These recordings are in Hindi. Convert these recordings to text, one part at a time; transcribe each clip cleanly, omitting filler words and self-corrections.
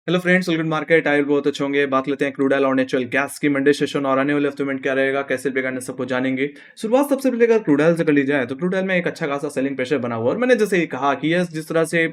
Hello friends, welcome market. आए बहुत अच्छे होंगे। बात लेते हैं क्रूड ऑयल और नेचुरल गैस की मंडे सेशन और आने वाले हफ्ते में क्या रहेगा, कैसे बिगाड़ने सबको जानेंगे। शुरुआत सबसे पहले अगर क्रूड ऑयल से कर ली जाए तो क्रूड ऑयल में एक अच्छा खासा सेलिंग प्रेशर बना हुआ है। और मैंने जैसे ये कहा कि यस, जिस तरह से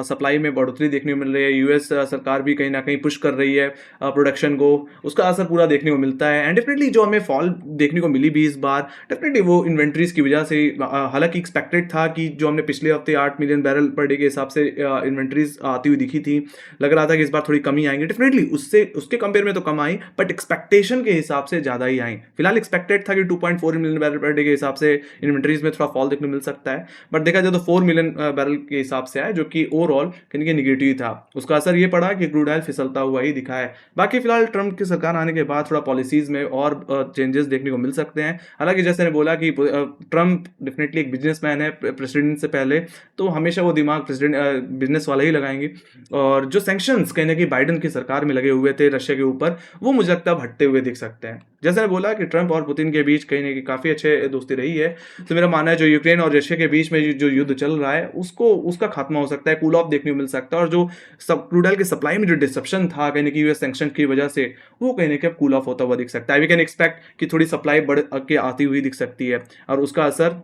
सप्लाई में बढ़ोतरी देखने को मिल रही है, यूएस सरकार भी कहीं ना कहीं पुश कर रही है प्रोडक्शन को, उसका असर पूरा देखने को मिलता है। एंड डेफिनेटली जो हमें फॉल देखने को मिली भी इस बार, डेफिनेटली वो इन्वेंट्रीज की वजह से हालांकि एक्सपेक्टेड था कि जो हमने पिछले हफ्ते 8 मिलियन बैरल पर डे के हिसाब से इन्वेंट्रीज आती हुई दिखी थी, लग रहा था कि इस बार थोड़ी कमी आएंगी। डेफिनेटली उससे उसके कंपेयर में तो कम आई, बट एक्सपेक्टेशन के हिसाब से ज्यादा ही आई। फिलहाल एक्सपेक्टेड था कि 2.4 मिलियन बैरल पर डे के हिसाब से इन्वेंटरीज में थोड़ा फॉल देखने को मिल सकता है, बट देखा जाए तो 4 मिलियन बैरल के हिसाब से आया, जो कि ओवरऑल कहीं के निगेटिव था। उसका असर ये पड़ा कि क्रूड ऑयल फिसलता हुआ ही दिखा है। बाकी फिलहाल ट्रंप की सरकार आने के बाद थोड़ा पॉलिसीज में और चेंजेस देखने को मिल सकते हैं। हालांकि जैसे ने बोला कि ट्रंप डेफिनेटली एक बिजनेसमैन है, प्रेसिडेंट से पहले, तो हमेशा वो दिमाग प्रेसिडेंट बिजनेस वाला ही लगाएंगे। और जो सैंक्शंस कहने की बाइडेन की सरकार में लगे हुए थे रशिया के ऊपर, वो मुझे लगता है अब हटते हुए दिख सकते हैं। जैसे मैं बोला कि ट्रंप और पुतिन के बीच कहीं ना कहीं काफी अच्छे दोस्ती रही है, तो मेरा मानना है जो यूक्रेन और रशिया के बीच में जो युद्ध चल रहा है, उसको उसका खात्मा हो सकता है, कूल ऑफ देखने को मिल सकता है। और जो सब क्रूड ऑयल की सप्लाई में जो डिसरप्शन था कहीं ना कहीं यूएस सैंक्शन की वजह से, वो कहीं ना कहीं कूल ऑफ होता हुआ दिख सकता है। वी कैन एक्सपेक्ट कि थोड़ी सप्लाई बढ़ के आती हुई दिख सकती है, और उसका असर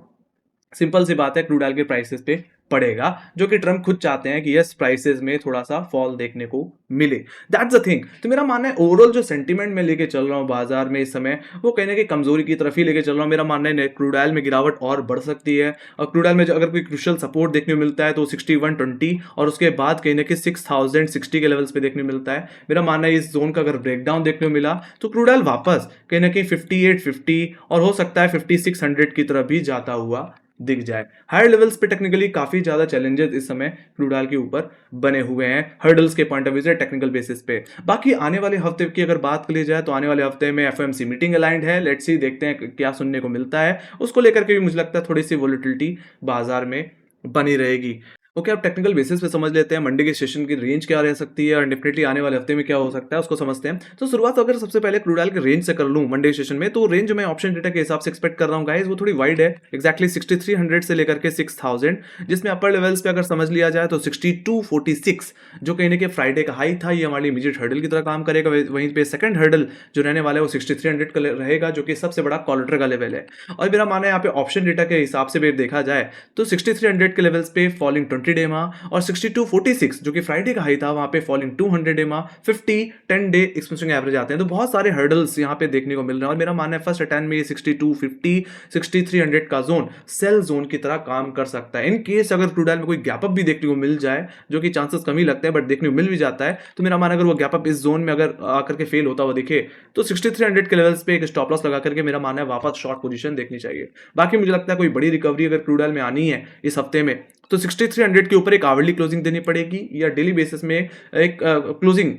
सिंपल सी बात है क्रूड ऑयल के प्राइसेस पे पड़ेगा, जो कि ट्रम्प खुद चाहते हैं कि यस, प्राइसेस में थोड़ा सा फॉल देखने को मिले। That's the thing. तो मेरा मानना है ओवरऑल जो सेंटीमेंट में लेके चल रहा हूँ बाजार में इस समय, वो कहने की कमजोरी की तरफ ही लेके चल रहा हूँ। मेरा मानना है क्रूड ऑयल में गिरावट और बढ़ सकती है, और क्रूड ऑयल में जो अगर कोई क्रूशियल सपोर्ट देखने को मिलता है तो 6120, और उसके बाद कहीं ना कहीं 6060 के लेवल्स पे देखने को मिलता है। मेरा मानना है इस जोन का अगर ब्रेकडाउन देखने को मिला तो क्रूड ऑयल वापस कहीं ना कहीं 5850 और हो सकता है 5600 की तरफ भी जाता हुआ दिख जाए। हायर लेवल्स पे टेक्निकली काफी ज्यादा चैलेंजेस इस समय क्रूड ऑयल के ऊपर बने हुए हैं, हर्डल्स के पॉइंट ऑफ व्यू से, टेक्निकल बेसिस पे। बाकी आने वाले हफ्ते की अगर बात कर ली जाए तो आने वाले हफ्ते में एफओएमसी मीटिंग अलाइंड है। लेट्स सी, देखते हैं क्या सुनने को मिलता है। उसको लेकर के भी मुझे लगता है थोड़ी सी वोलेटिलिटी बाजार में बनी रहेगी। ओके, अब टेक्निकल बेसिस पे समझ लेते हैं मंडे के सेशन की रेंज क्या रह सकती है, और डेफिनेटली आने वाले हफ्ते में क्या हो सकता है, उसको समझते हैं। तो शुरुआत अगर सबसे पहले क्रूड ऑयल के रेंज से कर लूं मंडे सेशन में, तो रेंज मैं ऑप्शन डेटा के हिसाब से एक्सपेक्ट कर रहा हूं गाइस, वो थोड़ी वाइड है। एक्जैक्टली 6300 से लेकर के 6000, जिसमें अपर लेवल्स पे अगर समझ लिया जाए तो 6246, जो कहीं ना कहीं फ्राइडे का हाई था, ये हमारी इमीडिएट हर्डल की तरह काम करेगा। वहीं पे सेकंड हर्डल जो रहने वाला है वो 6300 का रहेगा, जो कि सबसे बड़ा कॉलेटर का लेवल है। और मेरा मानना है यहाँ पे ऑप्शन डेटा के हिसाब से भी देखा जाए तो 6300 के लेवल्स पे फॉलिंग 20 डे मा, और 6246 जो कि फ्राइडे का हाई था, वहां पे फॉलिंग 200 डे मा, 50 10 डे एक्सपेंसिंग एवरेज आते हैं। तो बहुत सारे हर्डल्स यहाँ पे देखने को मिल रहे हैं, और मेरा मानना है फर्स्ट अटेम्प्ट में 6250 6300 का जोन सेल जोन की तरह काम कर सकता है। इन केस अगर क्रूड ऑयल में कोई गैप अप भी देखने को मिल जाए, जो कि चांसेस कम ही लगते हैं, बट देखने को मिल भी जाता है, तो मेरा मानना अगर वो गैप अप इस जोन में अगर आकर के फेल होता हुआ दिखे, तो 6300 के लेवल्स पे एक स्टॉप लॉस लगा करके मेरा मानना है वापस शॉर्ट पोजीशन देखनी चाहिए। बाकी मुझे लगता है कोई बड़ी रिकवरी अगर क्रूड ऑयल में आनी है इस हफ्ते में, तो 6300 के ऊपर एक आवरली क्लोजिंग देनी पड़ेगी, या डेली बेसिस में एक क्लोजिंग,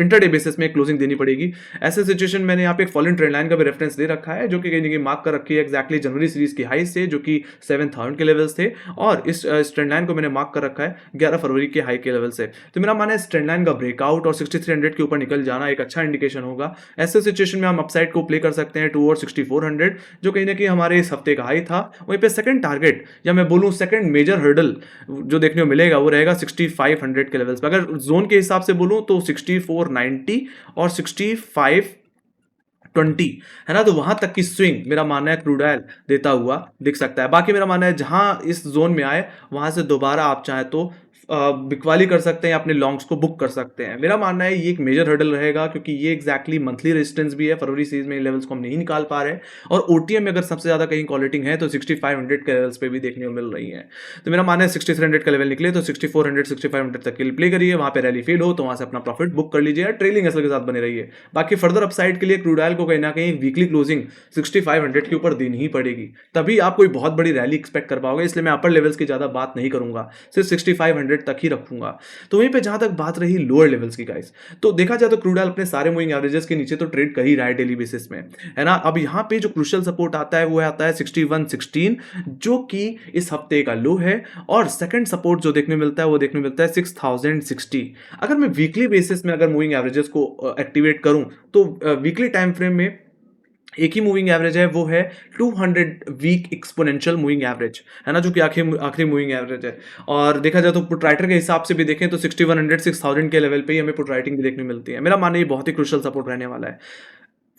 इंटरडे बेसिस में क्लोजिंग देनी पड़ेगी। ऐसे सिचुएशन मैंने यहाँ पे एक फॉलोइंग ट्रेंड लाइन का भी रेफरेंस दे रखा है, जो कि कहीं ना कहीं मार्क कर रखी है एक्जैक्टली जनवरी सीरीज की हाई से, जो कि 7000 के लेवल्स थे, और इस ट्रेंड लाइन को मैंने मार्क कर रखा है 11 फरवरी के हाई के लेवल से। तो मेरा मानना है इस ट्रेंड लाइन का ब्रेकआउट और 6300 के ऊपर निकल जाना एक अच्छा इंडिकेशन होगा। ऐसे सिचुएशन में हम अपसाइड को प्ले कर सकते हैं टू और 6400, जो कहीं ना कहीं हमारे इस हफ्ते का हाई था। वहीं पे सेकंड टारगेट, या मैं बोलूं सेकंड मेजर हर्डल जो देखने को मिलेगा, वो रहेगा 6500 के लेवल्स पे। अगर जोन के हिसाब से बोलूं तो 6490 और 6520 है ना, तो वहां तक की स्विंग मेरा मानना है क्रूड ऑयल देता हुआ दिख सकता है। बाकी मेरा मानना है जहां इस जोन में आए, वहां से दोबारा आप चाहे तो बिकवाली कर सकते हैं, अपने लॉन्ग्स को बुक कर सकते हैं। मेरा मानना है ये एक मेजर हर्डल रहेगा, क्योंकि ये एक्जैक्टली मंथली रेजिस्टेंस भी है। फरवरी सीरीज में लेवल्स को हम नहीं निकाल पा रहे, और ओटीएम में अगर सबसे ज्यादा कहीं कॉलेटिंग है तो 6500 के लेवल्स पे भी देखने को मिल रही है। तो मेरा मानना है 6300 का लेवल निकले तो 6400 6500 तक के लिए प्ले करिए, वहां पे रैली फेल हो तो वहां से अपना प्रॉफिट बुक कर लीजिए, ट्रेलिंग एसएल के साथ बने रहिए। बाकी फर्दर अपसाइड के लिए क्रूड ऑयल को कहीं ना कहीं वीकली क्लोजिंग 6500 के ऊपर देनी ही पड़ेगी, तभी आप कोई बहुत बड़ी रैली एक्सपेक्ट कर पाओगे। इसलिए मैं अपर लेवल्स की ज्यादा बात नहीं करूंगा, सिर्फ 6500 तक ही रखूंगा। तो वहीं पे जहां तक बात रही लोअर लेवल्स की गाइस, तो देखा जाए तो क्रूड ऑयल अपने सारे मूविंग एवरेजेस के नीचे तो ट्रेड कर ही रहा है डेली बेसिस में, है ना। अब यहां पे जो क्रूशियल सपोर्ट आता है वो आता है 6116, जो कि इस हफ्ते का लो है। और सेकंड सपोर्ट जो देखने मिलता है वो देखने मिलता है 6060। अगर मैं वीकली बेसिस में अगर मूविंग एवरेजेस को एक्टिवेट करूं, तो वीकली टाइम फ्रेम में एक ही मूविंग एवरेज है, वो है 200 वीक एक्सपोनेंशियल मूविंग एवरेज, है ना, जो कि आखिरी आखिरी मूविंग एवरेज है। और देखा जाए तो पुट राइटर के हिसाब से भी देखें तो 6100 6000 के लेवल पे ही हमें पुट राइटिंग भी देखने मिलती है। मेरा मानना ये बहुत ही क्रुशियल सपोर्ट रहने वाला है।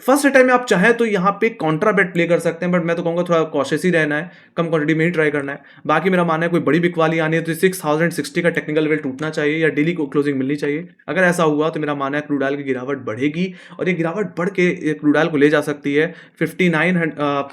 फर्स्ट टाइम में आप चाहें तो यहाँ पे कॉन्ट्रा बेट प्ले कर सकते हैं, बट मैं तो कहूँगा थोड़ा कॉशियस ही रहना है, कम क्वांटिटी में ही ट्राई करना है। बाकी मेरा मानना है कोई बड़ी बिक वाली आनी है तो 6060 का टेक्निकल लेवल टूटना चाहिए या डेली को क्लोजिंग मिलनी चाहिए। अगर ऐसा हुआ तो मेरा मानना है क्रूड ऑयल की गिरावट बढ़ेगी, और ये गिरावट बढ़ के क्रूड ऑयल को ले जा सकती है 5900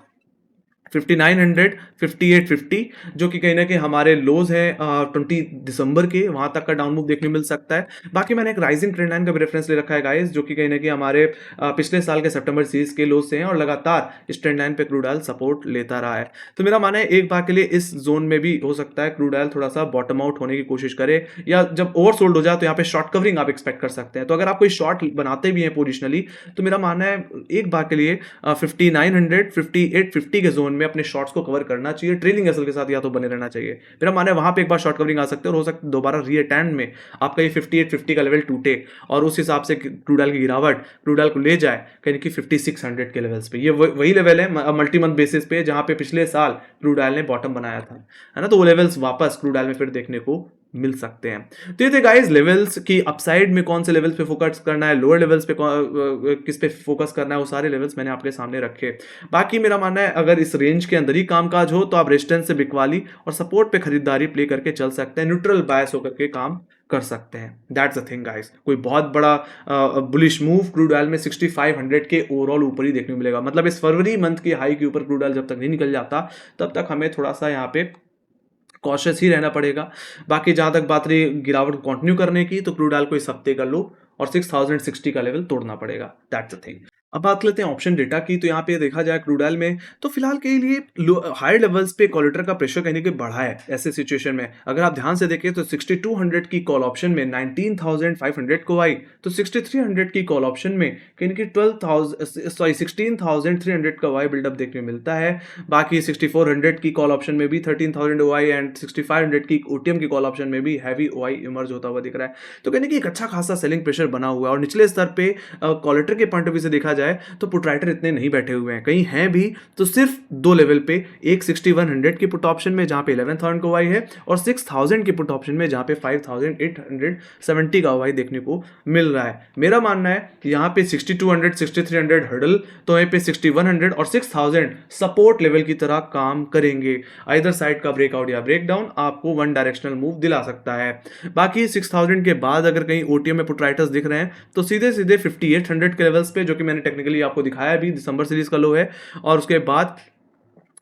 5850, जो कि कहीं ना कहीं हमारे लोज हैं 20 दिसंबर के, वहां तक का डाउन मूव देखने मिल सकता है। बाकी मैंने एक राइजिंग ट्रेंड लाइन का भी रेफरेंस ले रखा है गाइस, जो कि कहीं ना कहीं हमारे पिछले साल के सितंबर सीरीज के लोज से हैं, और लगातार इस ट्रेंड लाइन पे क्रूड ऑयल सपोर्ट लेता रहा है। तो मेरा मानना है एक बार के लिए इस जोन में भी हो सकता है क्रूड ऑयल थोड़ा सा बॉटम आउट होने की कोशिश करे, या जब ओवरसोल्ड हो जाए तो यहाँ पे शॉर्ट कवरिंग आप एक्सपेक्ट कर सकते हैं। तो अगर आप कोई शॉर्ट बनाते भी हैं पोजिशनली, तो मेरा मानना है एक बार के लिए 5900 5850 के जोन में अपने शॉर्ट्स को कवर करना चाहिए, ट्रेलिंग एसएल के साथ या तो बने रहना चाहिए। मेरा मानना है वहां पे एक बार शॉर्ट कवरिंग आ सकते हैं, और हो सकता है दोबारा रीअटैंड में आपका ये 5850 का लेवल टूटे, और उस हिसाब से क्रूड ऑयल की गिरावट क्रूड ऑयल को ले जाए कहीं कि 5600 के लेवल्स पे। ये वही लेवल है मल्टी मंथ बेसिस पे जहां पे पिछले साल क्रूड ऑयल ने बॉटम बनाया था, है ना। तो वो लेवल्स वापस क्रूड ऑयल में फिर देखने को मिल सकते हैं। तो ये थे गाइस लेवल्स की, अपसाइड में कौन से लेवल्स पे फोकस करना है, लोअर लेवल्स पे किस पे फोकस करना है, वो सारे लेवल्स मैंने आपके सामने रखे। बाकी मेरा मानना है अगर इस रेंज के अंदर ही कामकाज हो तो आप रेजिस्टेंस से बिकवाली और सपोर्ट पे खरीदारी प्ले करके चल सकते हैं, न्यूट्रल बायस होकर के काम कर सकते हैं। That's the thing guys. कोई बहुत बड़ा बुलिश मूव क्रूड ऑयल में 6500 के ओवरऑल ऊपर ही देखने को मिलेगा। मतलब इस फरवरी मंथ की हाई के ऊपर क्रूड ऑयल जब तक नहीं निकल जाता, तब तक हमें थोड़ा सा यहाँ पे कॉशियस ही रहना पड़ेगा। बाकी जहां तक बात रही गिरावट को कंटिन्यू करने की, तो क्रूड ऑयल को इस हफ्ते का लो और 6060 का लेवल तोड़ना पड़ेगा। That's the thing. अब बात लेते हैं ऑप्शन डेटा की। तो यहाँ पे देखा जाए क्रूड ऑयल में तो फिलहाल के लिए हाई लेवल्स पे कॉलेटर का प्रेशर कहीं कि बढ़ा है। ऐसे सिचुएशन में अगर आप ध्यान से देखें तो 6200 की कॉल ऑप्शन में 19500 को आई, तो 6300 की कॉल ऑप्शन में कहीं कि 16300 का वाई बिल्डअप देखने को मिलता है। बाकी 6400 की कॉल ऑप्शन में भी 13000 ओआई एंड 6500 की ओटीएम की कॉल ऑप्शन में भी हैवी ओआई इमर्ज होता हुआ दिख रहा है। तो कहने की एक अच्छा खासा सेलिंग प्रेशर बना हुआ है, और निचले स्तर पे कॉलेटर के पॉइंट ऑफ व्यू से देखा जाए तो पुट राइटर इतने नहीं बैठे हुए हैं, कहीं हैं भी तो सिर्फ दो लेवल पे, एक 6100 की पुट ऑप्शन में जहां पे 11000 का वाई है, और 6000 की पुट ऑप्शन में जहां पे 5870 का वाई देखने को मिल रहा है। मेरा मानना है यहां पे 6200 6300 हर्डल, तो यहां पे 6100 और 6000 सपोर्ट लेवल की तरह काम करेंगे। आइदर साइड का ब्रेकआउट या ब्रेकडाउन आपको वन डायरेक्शनल मूव दिला सकता है। बाकी 6000 के बाद अगर कहीं ओटीएम में पुट राइटर्स दिख रहे हैं तो सीधे सीधे 5800 के लेवल्स पे, जो कि मैंने टेक्निकली आपको दिखाया भी, दिसंबर सीरीज का लो है, और उसके बाद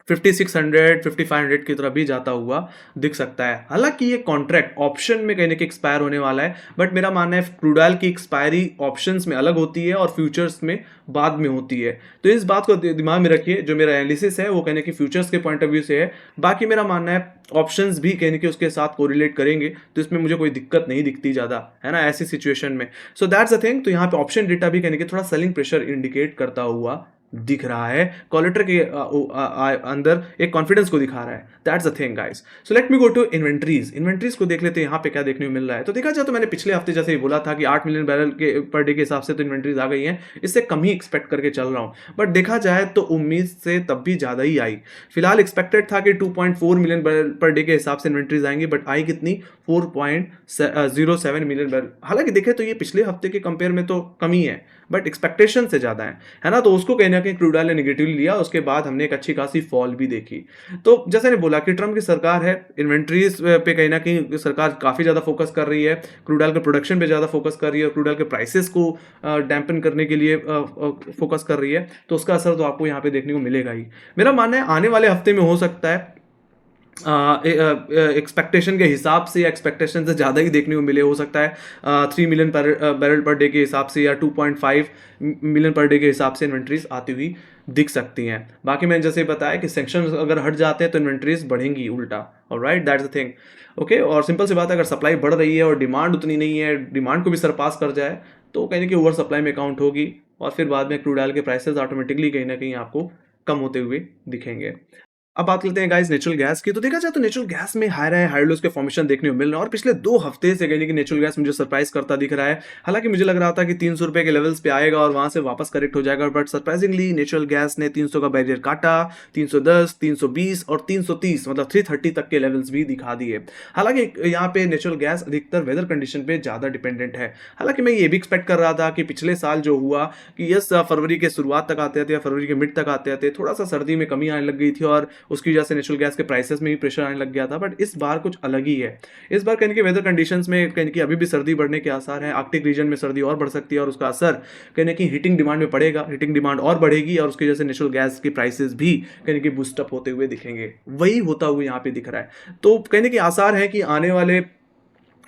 5600 5500 की तरफ भी जाता हुआ दिख सकता है। हालांकि ये कॉन्ट्रैक्ट ऑप्शन में कहीं ना कहीं एक्सपायर होने वाला है, बट मेरा मानना है क्रूड ऑयल की एक्सपायरी ऑप्शंस में अलग होती है और फ्यूचर्स में बाद में होती है। तो इस बात को दिमाग में रखिए, जो मेरा एनालिसिस है वो कहने की फ्यूचर्स के पॉइंट ऑफ व्यू से है। बाकी मेरा मानना है ऑप्शंस भी कहने के उसके साथ कोरिलेट करेंगे, तो इसमें मुझे कोई दिक्कत नहीं दिखती ज़्यादा, है ना, ऐसी सिचुएशन में। So that's the thing. तो यहाँ पे ऑप्शन डेटा भी कहने के थोड़ा सेलिंग प्रेशर इंडिकेट करता हुआ दिख रहा है, कॉलेटर के अंदर एक कॉन्फिडेंस को दिखा रहा है। That's the thing guys. So let me go to inventories को देख लेते हैं यहाँ पे क्या देखने को मिल रहा है। तो देखा जाए तो मैंने पिछले हफ्ते जैसे ही बोला था कि 8 मिलियन बैरल के पर डे के हिसाब से तो इन्वेंट्रीज आ गई हैं, इससे कम ही एक्सपेक्ट करके चल रहा हूँ, बट देखा जाए तो उम्मीद से तब भी ज़्यादा ही आई। फिलहाल एक्सपेक्टेड था कि 2.4 मिलियन बैरल पर डे के हिसाब से इन्वेंट्रीज आएंगी, बट आई कितनी 4.07 मिलियन बैरल। हालांकि देखे तो ये पिछले हफ्ते के कंपेयर में तो कमी है, बट एक्सपेक्टेशन से ज़्यादा है ना। तो उसको कहीं ना कहीं क्रूड ऑयल ने निगेटिवली लिया, उसके बाद हमने एक अच्छी खासी फॉल भी देखी। तो जैसे ने बोला कि ट्रम्प की सरकार है, इन्वेंट्रीज पे कहीं ना कहीं सरकार काफ़ी ज़्यादा फोकस कर रही है, क्रूड ऑयल के प्रोडक्शन पे ज़्यादा फोकस कर रही है, क्रूड ऑयल के प्राइसेस को डैम्पन करने के लिए फोकस कर रही है। तो उसका असर तो आपको यहाँ पे देखने को मिलेगा ही। मेरा मानना है आने वाले हफ्ते में हो सकता है एक्सपेक्टेशन के हिसाब से या एक्सपेक्टेशन से ज़्यादा ही देखने को मिले। हो सकता है 3 मिलियन बैरल पर डे के हिसाब से या 2.5 मिलियन पर डे के हिसाब से इन्वेंट्रीज आती हुई दिख सकती हैं। बाकी मैंने जैसे बताया कि सेंक्शन अगर हट जाते हैं तो इन्वेंट्रीज बढ़ेंगी उल्टा। Alright, that's the thing. Okay, और सिंपल सी बात है, अगर सप्लाई बढ़ रही है और डिमांड उतनी नहीं है, डिमांड को भी सरपास कर जाए, तो कहीं ना कहीं ओवर सप्लाई में काउंट होगी, और फिर बाद में क्रूड ऑयल के प्राइसेस ऑटोमेटिकली कहीं ना कहीं आपको कम होते हुए दिखेंगे। अब बात करते हैं गाइस नेचुरल गैस की। तो देखा जाए तो नेचुरल गैस में हाई लोज के फॉर्मेशन देखने को मिल रहे हैं और पिछले 2 हफ्ते से कहीं न नेचुरल गैस मुझे सरप्राइज़ करता दिख रहा है। हालाँकि मुझे लग रहा था कि ₹300 के लेवल्स पे आएगा और वहाँ से वापस करेक्ट हो जाएगा, बट सरप्राइजिंगली नेचुरल गैस ने 300 का बैरियर काटा, 310, 320 और 330 मतलब 330 तक के लेवल्स भी दिखा दिए। हालाँकि यहाँ पे नेचुरल गैस अधिकतर वेदर कंडीशन पे ज़्यादा डिपेंडेंट है। हालाँकि मैं ये भी एक्सपेक्ट कर रहा था कि पिछले साल जो हुआ कि फरवरी के शुरुआत तक आते-आते या फरवरी के मिड तक आते-आते थोड़ा-सा सर्दी में कमी आने लग गई थी और उसकी वजह से नेचुरल गैस के प्राइसेस में भी प्रेशर आने लग गया था, बट इस बार कुछ अलग ही है। इस बार कहीं न कहीं वेदर कंडीशंस में कहीं न कहीं अभी भी सर्दी बढ़ने के आसार हैं। आर्कटिक रीजन में सर्दी और बढ़ सकती है और उसका असर कहीं न कहीं हीटिंग डिमांड में पड़ेगा। हीटिंग डिमांड और बढ़ेगी और उसकी वजह से नेचुरल गैस की प्राइसेस भी कहीं न कहीं बूस्ट अप होते हुए दिखेंगे। वही होता हुआ यहाँ पे दिख रहा है। तो कहीं न कहीं आसार है कि आने वाले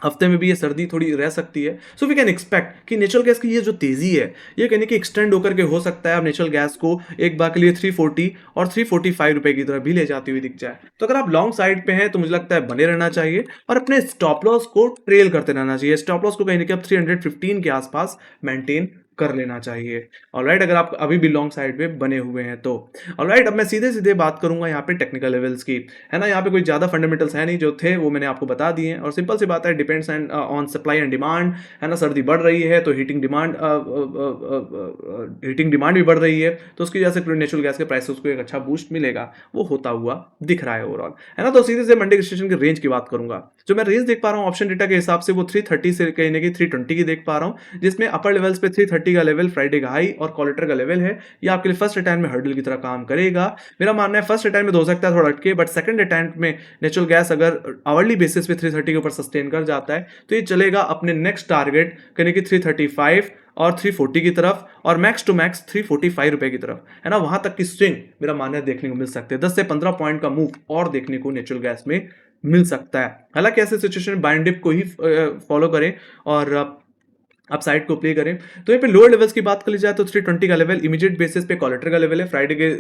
हफ्ते में भी ये सर्दी थोड़ी रह सकती है। सो वी कैन एक्सपेक्ट कि नेचुरल गैस की ये जो तेज़ी है, ये कहीं न कहीं एक्सटेंड होकर के हो सकता है अब नेचुरल गैस को एक बार के लिए 340 और ₹345 की तरफ भी ले जाती हुई दिख जाए। तो अगर आप लॉन्ग साइड पे हैं तो मुझे लगता है बने रहना चाहिए और अपने स्टॉप लॉस को ट्रेल करते रहना चाहिए। स्टॉप लॉस को कहीं न कहीं अब 315 के आसपास मेंटेन कर लेना चाहिए। ऑलराइट, अगर आप अभी भी लॉन्ग साइड पे बने हुए हैं तो। ऑलराइट, अब मैं सीधे-सीधे बात करूँगा यहाँ पे टेक्निकल लेवल्स की, है ना? यहाँ पे कोई ज़्यादा फंडामेंटल्स है नहीं, जो थे वो मैंने आपको बता दिए हैं और सिंपल सी बात है, depends on supply and demand, है ना? सर्दी बढ़ रही है तो हीटिंग डिमांड भी बढ़ रही है, तो उसकी वजह से नेचुरल गैस के प्राइसेस को एक अच्छा बूस्ट मिलेगा, वो होता हुआ दिख रहा है ओवरऑल, है ना? तो सीधे से मंडे रजिस्ट्रेशन की रेंज की बात करूँगा। जो मैं रेंज देख पा रहा हूँ ऑप्शन डेटा के हिसाब से वो 330 से कहीं न कहीं 320 की देख पा रहा हूँ, जिसमें अपर लेवल्स पे 330 का लेवल फ्राइडे का हाई और कोलेटर का लेवल है। ये आपके लिए फर्स्ट अटेम्प्ट में हर्डल की तरह काम करेगा। मेरा मानना है फर्स्ट अटेम्प्ट में हो सकता है थोड़ा अटके, बट सेकंड अटेम्प्ट में नेचुरल गैस अगर आवरली बेसिस पे 330 के ऊपर सस्टेन कर जाता है तो ये चलेगा अपने नेक्स्ट टारगेट कहीं कि 335 और 340 की तरफ और मैक्स टू मैक्स ₹345 की तरफ, है ना? वहां तक की स्विंग मेरा मानना है देखने को मिल सकते हैं। 10 से 15 पॉइंट का मूव और देखने को नेचुरल गैस में मिल सकता है। हालांकि ऐसे सिचुएशन में बाय एंड डिप को ही फॉलो करें और अपसाइड को प्ले करें। तो यहाँ पे लोअर लेवल्स की बात कर ली जाए तो 320 का लेवल इमीडिएट बेसिस पे कोलेटर का लेवल है। फ्राइडे के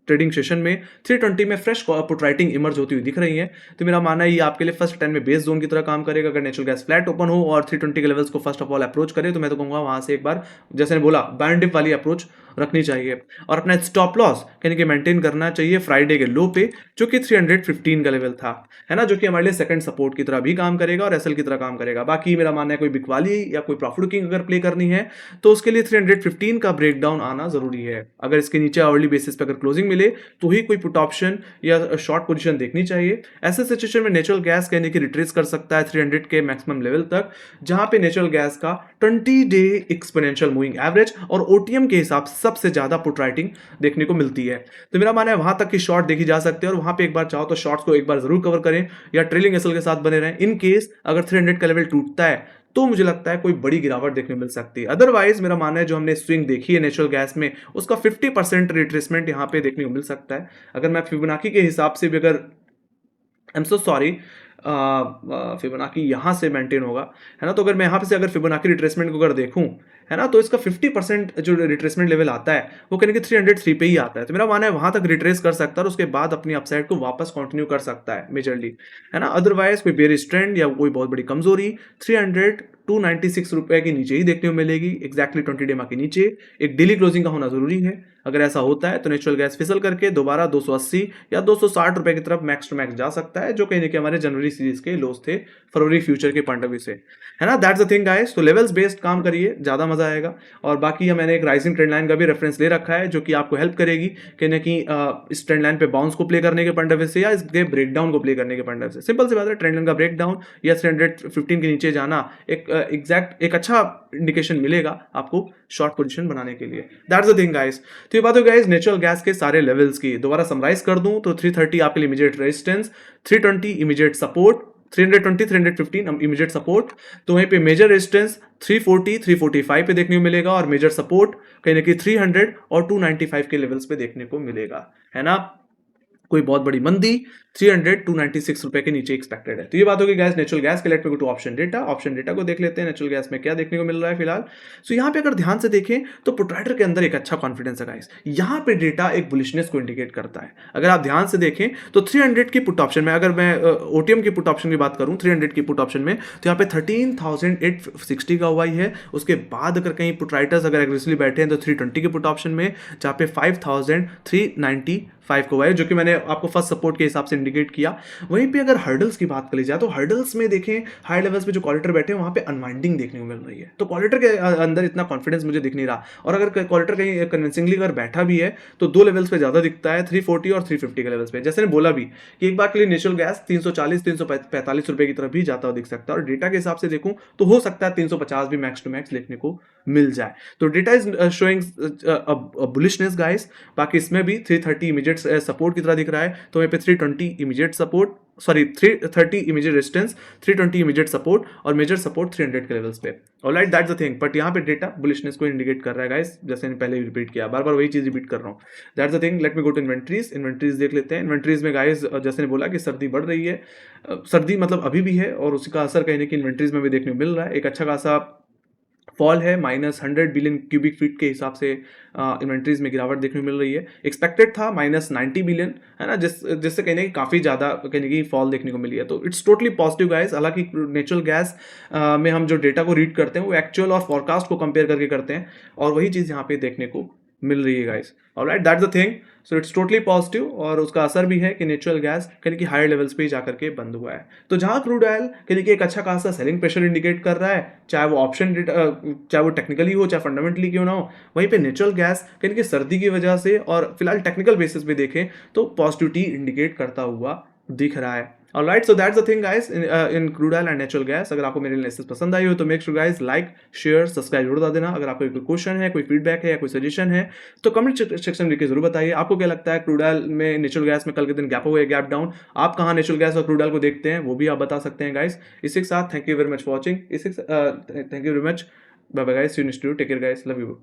ट्रेडिंग सेशन में 320 में फ्रेश पुट राइटिंग इमर्ज होती हुई दिख रही है। तो मेरा मानना है ये आपके लिए फर्स्ट 10 में बेस जोन की तरह काम करेगा। अगर नेचुरल गैस फ्लैट ओपन हो और 320 के लेवल्स को फर्स्ट ऑफ ऑल अप्रोच करे तो मैं तो कहूँगा वहां से एक बार जैसे बोला बाय एंड डिप वाली अप्रोच रखनी चाहिए और अपना स्टॉप लॉस कहीं कि मेंटेन करना चाहिए फ्राइडे के लो पे, जो कि 315 का लेवल था, है ना? जो कि हमारे लिए सेकंड सपोर्ट की तरह भी काम करेगा और एसएल की तरह काम करेगा। बाकी मेरा मानना है कोई बिकवाली या कोई प्रॉफिट बुकिंग अगर प्ले करनी है तो उसके लिए 315 का ब्रेकडाउन आना जरूरी है। अगर इसके नीचे आवरली बेसिस पे अगर क्लोजिंग मिले तो ही कोई पुट ऑप्शन या शॉर्ट पोजीशन देखनी चाहिए। ऐसे सिचुएशन में नेचुरल गैस कहने की रिट्रेस कर सकता है 300 के मैक्सिमम लेवल तक, जहां पे नेचुरल गैस का 20 डे एक्सपोनेंशियल मूविंग एवरेज और ओटीएम के हिसाब से सबसे ज्यादा पुट राइटिंग देखने को मिलती है। तो मेरा मानना है वहां तक की शॉर्ट देखी जा सकती है और वहां पे एक बार चाहो तो शॉर्ट्स को एक बार जरूर कवर करें या ट्रेलिंग एसएल के साथ बने रहें। इन केस अगर 300 का लेवल टूटता है तो मुझे लगता है कोई बड़ी गिरावट देखने को मिल सकती है। अदरवाइज मेरा मानना है जो हमने स्विंग देखी है नेचुरल गैस में उसका 50% रिट्रेसमेंट यहां पे देखने को मिल सकता है। अगर मैं फिबोनाची के हिसाब से भी अगर I am so sorry Fibonacci यहाँ से मेंटेन होगा, है ना? तो अगर मैं यहाँ पे से अगर फिबोनाची रिट्रेसमेंट को अगर देखूं, है ना, तो इसका 50% जो रिट्रेसमेंट लेवल आता है वो कहीं 303 पे ही आता है। तो मेरा मानना है वहां तक रिट्रेस कर सकता है और उसके बाद अपनी अपसाइड को वापस कंटिन्यू कर सकता है मेजरली, है ना? अदरवाइज कोई बेरिश ट्रेंड या कोई बहुत बड़ी कमजोरी 300 ₹296 के नीचे ही देखने को मिलेगी। एक्जैक्टली 20 डे के नीचे एक डेली क्लोजिंग का होना जरूरी है। अगर ऐसा होता है तो नेचुरल गैस फिसल करके दोबारा 280 या ₹260 की तरफ मैक्स टू मैक्स जा सकता है, जो कहीं ना कहीं हमारे जनवरी सीरीज के लोस थे फरवरी फ्यूचर के पॉइंट ऑफ व्यू से, है ना? That's the thing guys. तो लेवल्स बेस्ड काम करिए, ज्यादा मजा आएगा। और बाकी मैंने एक राइजिंग ट्रेंड लाइन का भी रेफरेंस ले रखा है जो कि आपको हेल्प करेगी कहीं ना कहीं इस ट्रेंड लाइन पे बाउंस को प्ले करने के पॉइंट ऑफ व्यू से या इसके ब्रेकडाउन को प्ले करने के पॉइंट ऑफ व्यू से। सिंपल सी बात है, ट्रेंड लाइन का ब्रेकडाउन या 315 के नीचे जाना एक एग्जैक्ट एक अच्छा इंडिकेशन मिलेगा आपको शॉर्ट पोजीशन बनाने के लिए। That's the thing guys. तो ये बात हो गाइस नेचुरल गैस के सारे लेवल्स की। दोबारा समराइज कर दूं तो 330 आपके लिए immediate resistance, 320 immediate support, 320 315 immediate support. तो वहीं पे मेजर रेजिस्टेंस 340 345 पे देखने को मिलेगा और मेजर सपोर्ट कहीं ना कहीं 300 और 295 के लेवल्स पे देखने को मिलेगा, है ना? कोई बहुत बड़ी मंदी 300 ₹296 के नीचे एक्सपेक्टेड है। तो ये बात होगी गैस नेचुरल गैस के। Let me go to option data को देख लेते हैं नेचुरल गैस में क्या देखने को मिल रहा है फिलहाल। सो यहाँ पे अगर ध्यान से देखें तो प्रोट्राइडर के अंदर एक अच्छा कॉन्फिडेंस है गाइस। यहाँ पे डेटा एक बुलिशनेस को इंडिकेट करता है। अगर आप ध्यान से देखें तो 300 की पुट ऑप्शन में, अगर मैं ओटीएम की पुट ऑप्शन की बात करूं 300 की पुट ऑप्शन में, तो यहाँ पे 13,860 का हुआ ही है। उसके बाद अगर कहीं पुट राइटर्स अगर एग्रेसिवली बैठे हैं तो 320 के पुट ऑप्शन में, जहाँ पे 5,390 5 को वाई, जो कि मैंने आपको फर्स्ट सपोर्ट के हिसाब से इंडिकेट किया। वहीं पे अगर हर्डल्स की बात करी जाए तो हर्डल्स में देखें हाई लेवल्स पे जो कॉलिटर बैठे हैं वहाँ पे अनवाइंडिंग देखने को मिल रही है, तो कॉलिटर के अंदर इतना कॉन्फिडेंस मुझे दिख नहीं रहा। और अगर कॉलिटर कहीं कन्विंसिंगली अगर बैठा भी है तो दो लेवल्स पे ज़्यादा दिखता है, 340 और 350 के लेवल्स पे। जैसे ने बोला भी कि एक बार के लिए नेचुरल गैस 340 345 रुपए की तरफ भी जाता हुआ दिख सकता है, और डेटा के हिसाब से देखूं तो हो सकता है 350 भी मैक्स टू मैक्स देखने को मिल जाए। तो data is showing bullishness guys. बाकी इसमें भी 330 इमीडिएट सपोर्ट की तरह दिख रहा है, तो वहीं पे 320 immediate support, sorry 330 immediate resistance, 320 immediate support और मेजर सपोर्ट 300 के लेवल्स पे। Alright, that's the thing. But यहाँ पे डेटा बुलिशनेस को इंडिकेट कर रहा है गाइस, जैसे मैंने पहले रिपीट किया, बार बार वही चीज रिपीट कर रहा हूँ। That's the thing. Let me go to inventories. Inventories देख लेते हैं। इन्वेंट्रीज में गाइस जैसे ने बोला कि सर्दी बढ़ रही है, सर्दी मतलब अभी भी है, और उसका असर कहीं ना कहीं इन्वेंट्रीज में भी देखने को मिल रहा है। एक अच्छा खासा फॉल है, -100 बिलियन क्यूबिक फीट के हिसाब से इन्वेंट्रीज में गिरावट देखने को मिल रही है। एक्सपेक्टेड था -90 बिलियन, है ना, जिससे कहीं ना कहीं काफ़ी ज़्यादा कहीं ना कहीं फॉल देखने को मिली है। तो इट्स टोटली पॉजिटिव गाइस। हालांकि नेचुरल गैस में हम जो डेटा को रीड करते हैं वो एक्चुअल और फॉरकास्ट को कंपेयर करके करते हैं, और वही चीज़ यहाँ पे देखने को मिल रही है guys. Alright, that's the thing. So it's totally positive, और उसका असर भी है कि नेचुरल गैस कहीं कि हायर लेवल्स पे जाकर के बंद हुआ है। तो जहां क्रूड ऑयल कहीं कि एक अच्छा खासा सेलिंग प्रेशर इंडिकेट कर रहा है, चाहे वो ऑप्शन चाहे वो टेक्निकली हो चाहे फंडामेंटली क्यों ना हो, वहीं पे नेचुरल गैस कहीं कि सर्दी की वजह से और फिलहाल टेक्निकल बेसिस पे देखें तो पॉजिटिविटी इंडिकेट करता हुआ दिख रहा है। Alright, so that's the thing guys in crude oil and natural gas. अगर आपको मेरी एनालिसिस पसंद आई हो तो make sure guys like share subscribe जरूर बता देना। अगर आपको कोई क्वेश्चन है, कोई फीडबैक है या कोई सजेशन है तो कमेंट सेक्शन में लिख के जरूर बताइए। आपको क्या लगता है क्रूड ऑयल में नेचुरल गैस में कल के दिन गैप हो गया, गैप डाउन, आप कहाँ नेचुरल गैस और क्रूड ऑयल को देखते हैं वो भी आप बता सकते हैं गाइस। इसी के साथ thank you very much for watching. Thank you very much, bye bye guys, see you next video, take care guys, love you.